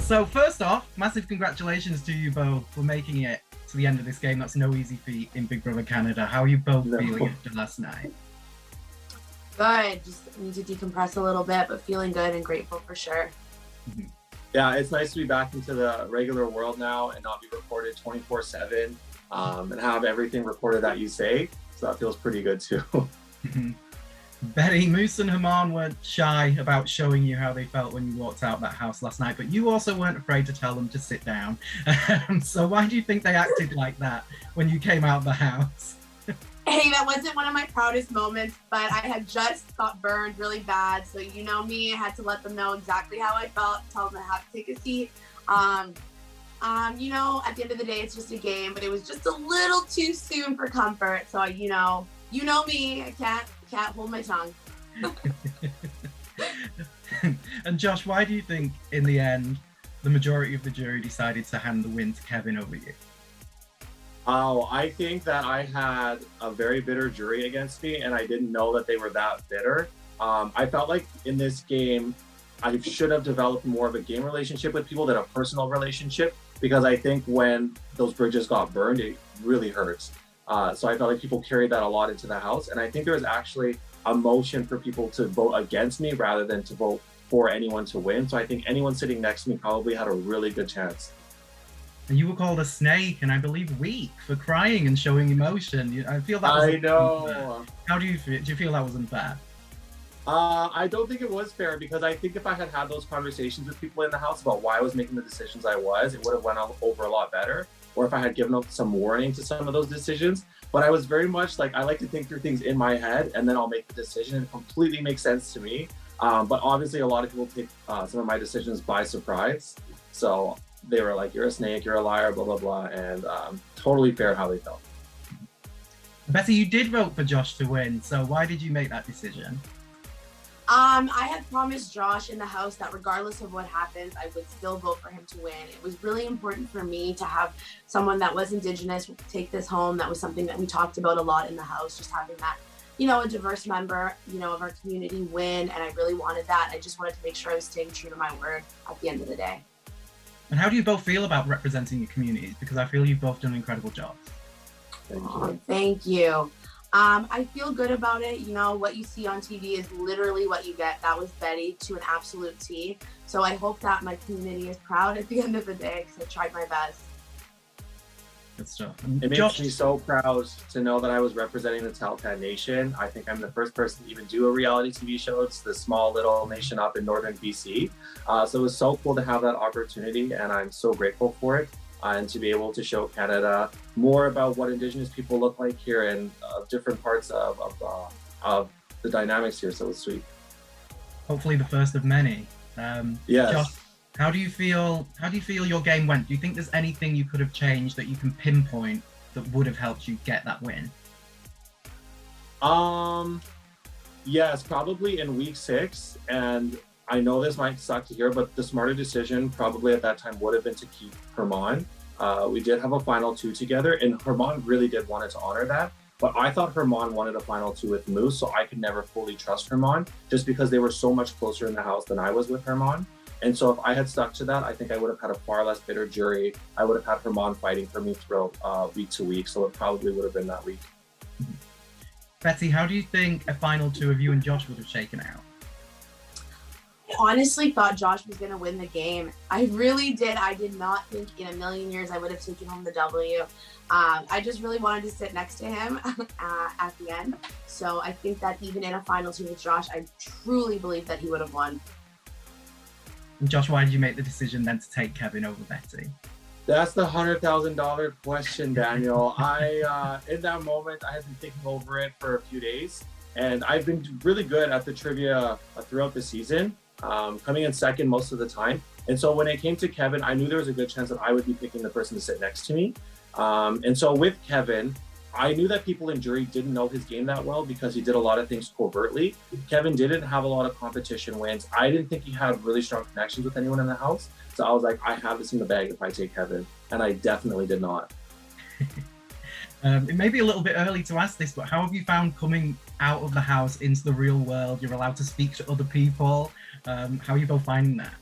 So first off, massive congratulations to you both for making it to the end of this game. That's no easy feat in Big Brother Canada. How are you both feeling after last night? Good. Just need to decompress a little bit, but feeling good and grateful for sure. Yeah, it's nice to be back into the regular world now and not be recorded 24/7 and have everything recorded that you say. So that feels pretty good too. Betty, Moose and Haman weren't shy about showing you how they felt when you walked out that house last night, but you also weren't afraid to tell them to sit down. So why do you think they acted like that when you came out the house? Hey, that wasn't one of my proudest moments, but I had just got burned really bad. So you know me, I had to let them know exactly how I felt, tell them I have to take a seat. You know, at the end of the day, it's just a game, but it was just a little too soon for comfort. So, you know me, I can't hold my tongue. And Josh, why do you think in the end the majority of the jury decided to hand the win to Kevin over you? Oh, I think that I had a very bitter jury against me and I didn't know that they were that bitter. I felt like in this game, I should have developed more of a game relationship with people than a personal relationship, because I think when those bridges got burned, it really hurts. So I felt like people carried that a lot into the house. And I think there was actually a motion for people to vote against me rather than to vote for anyone to win. So I think anyone sitting next to me probably had a really good chance. And you were called a snake and I believe weak for crying and showing emotion. I feel that was unfair. How do you feel? Do you feel that was unfair? I don't think it was fair, because I think if I had had those conversations with people in the house about why I was making the decisions I was, it would have went over a lot better. Or if I had given up some warning to some of those decisions. But I was very much like, I like to think through things in my head and then I'll make the decision. It completely makes sense to me. But obviously a lot of people take some of my decisions by surprise. So they were like, you're a snake, you're a liar, blah, blah, blah. And totally fair how they felt. Betty, you did vote for Josh to win. So why did you make that decision? I had promised Josh in the house that regardless of what happens, I would still vote for him to win. It was really important for me to have someone that was Indigenous take this home. That was something that we talked about a lot in the house, just having that, you know, a diverse member, you know, of our community win. And I really wanted that. I just wanted to make sure I was staying true to my word at the end of the day. And how do you both feel about representing your communities? Because I feel you've both done an incredible job. Thank you. I feel good about it. You know, what you see on TV is literally what you get. That was Betty to an absolute T. So I hope that my community is proud at the end of the day, because I tried my best. Good stuff. It makes me so proud to know that I was representing the Tahltan Nation. I think I'm the first person to even do a reality TV show. It's this small little nation up in northern BC. So it was so cool to have that opportunity, and I'm so grateful for it. And to be able to show Canada more about what Indigenous people look like here and different parts of the dynamics here. So it's sweet. Hopefully the first of many. Yes. Josh, how do you feel your game went? Do you think there's anything you could have changed that you can pinpoint that would have helped you get that win? Yes, probably in week 6. And I know this might suck to hear, but the smarter decision probably at that time would have been to keep Herman. We did have a final 2 together, and Herman really did want to honor that. But I thought Herman wanted a final 2 with Moose, so I could never fully trust Herman, just because they were so much closer in the house than I was with Herman. And so if I had stuck to that, I think I would have had a far less bitter jury. I would have had Herman fighting for me throughout week to week, so it probably would have been that week. Betty, how do you think a final 2 of you and Josh would have shaken out? I honestly thought Josh was going to win the game. I really did. I did not think in a million years I would have taken home the W. I just really wanted to sit next to him at the end. So I think that even in a final 2 with Josh, I truly believe that he would have won. And Josh, why did you make the decision then to take Kevin over Betty? That's the $100,000 question, Daniel. In that moment, I had been thinking over it for a few days, and I've been really good at the trivia throughout the season. Coming in second most of the time. And so when it came to Kevin, I knew there was a good chance that I would be picking the person to sit next to me. And so with Kevin, I knew that people in jury didn't know his game that well because he did a lot of things covertly. Kevin didn't have a lot of competition wins. I didn't think he had really strong connections with anyone in the house. So I was like, I have this in the bag if I take Kevin. And I definitely did not. It may be a little bit early to ask this, but how have you found coming out of the house into the real world? You're allowed to speak to other people. How are you both finding that?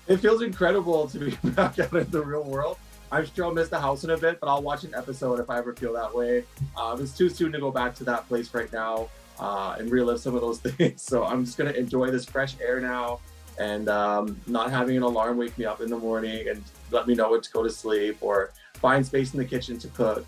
It feels incredible to be back out in the real world. I'm sure I'll miss the house in a bit, but I'll watch an episode if I ever feel that way. It's too soon to go back to that place right now and relive some of those things. So I'm just going to enjoy this fresh air now and not having an alarm wake me up in the morning and let me know when to go to sleep or find space in the kitchen to cook.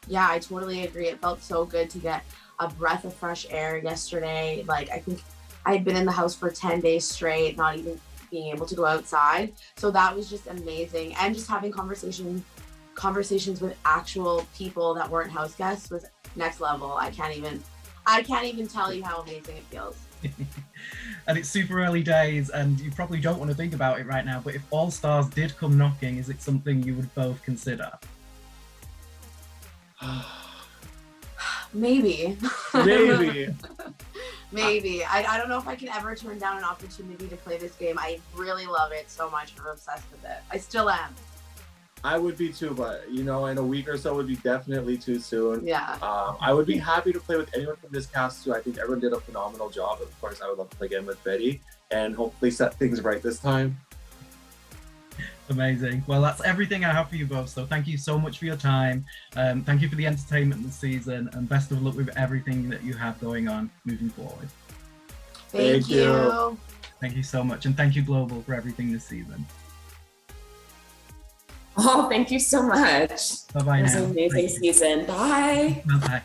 Yeah, I totally agree. It felt so good to get a breath of fresh air yesterday. Like, I think I had been in the house for 10 days straight, not even being able to go outside. So that was just amazing. And just having conversations with actual people that weren't house guests was next level. I can't even tell you how amazing it feels. And it's super early days and you probably don't want to think about it right now, but if All Stars did come knocking, is it something you would both consider? Maybe. Maybe. Maybe. I don't know if I can ever turn down an opportunity to play this game. I really love it so much. I'm obsessed with it. I still am. I would be too, but you know, in a week or so would be definitely too soon. Yeah. I would be happy to play with anyone from this cast too. I think everyone did a phenomenal job. Of course, I would love to play again with Betty and hopefully set things right this time. Amazing. Well, that's everything I have for you both. So thank you so much for your time. Thank you for the entertainment this season and best of luck with everything that you have going on moving forward. Thank you. Thank you so much. And thank you, Global, for everything this season. Oh, thank you so much. Bye-bye now. It was an amazing season. Bye. Bye-bye.